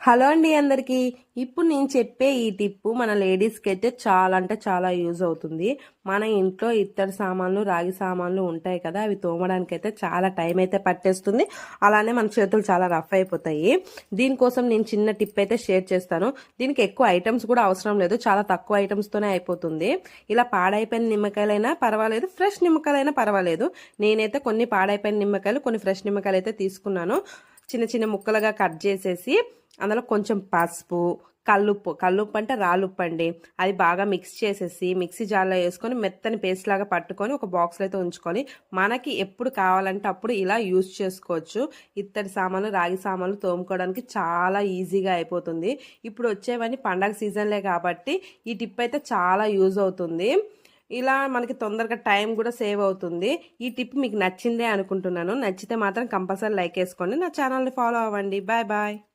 Hello అండి అందరికీ. ఇప్పుడు నేను చెప్పే ఈ టిప్పు మన లేడీస్కి అయితే చాలా అంటే చాలా యూజ్ అవుతుంది. మన ఇంట్లో ఇత్తడి సామాన్లు, రాగి సామాన్లు ఉంటాయి కదా, అవి తోమడానికి అయితే చాలా టైం అయితే పట్టేస్తుంది. అలానే మన చేతులు చాలా రఫ్ అయిపోతాయి. దీనికోసం నేను చిన్న టిప్ అయితే షేర్ చేస్తాను. దీనికి ఎక్కువ ఐటమ్స్ కూడా అవసరం లేదు, చాలా తక్కువ ఐటమ్స్తోనే అయిపోతుంది. ఇలా పాడైపోయిన నిమ్మకాయలైనా పర్వాలేదు, ఫ్రెష్ నిమ్మకాయలైనా పర్వాలేదు. నేనైతే కొన్ని పాడైపోయిన నిమ్మకాయలు, కొన్ని ఫ్రెష్ నిమ్మకాయలు అయితే తీసుకున్నాను. చిన్న చిన్న ముక్కలుగా కట్ చేసేసి అందులో కొంచెం పసుపు, కల్లుప్పు అంటే రాళ్ళుప్పు అండి, అది బాగా మిక్స్ చేసేసి మిక్సీ జార్లో వేసుకొని మెత్తని పేస్ట్ లాగా పట్టుకొని ఒక బాక్స్లో అయితే ఉంచుకొని మనకి ఎప్పుడు కావాలంటే అప్పుడు ఇలా యూజ్ చేసుకోవచ్చు. ఇత్తడి సామాన్లు, రాగి సామాన్లు తోముకోవడానికి చాలా ఈజీగా అయిపోతుంది. ఇప్పుడు వచ్చేవన్నీ పండగ సీజన్లే కాబట్టి ఈ టిప్ అయితే చాలా యూజ్ అవుతుంది. ఇలా మనకి తొందరగా టైం కూడా సేవ్ అవుతుంది. ఈ టిప్ మీకు నచ్చిందే అనుకుంటున్నాను. నచ్చితే మాత్రం కంపల్సరీ లైక్ వేసుకోండి. నా ఛానల్ని ఫాలో అవ్వండి. Bye bye.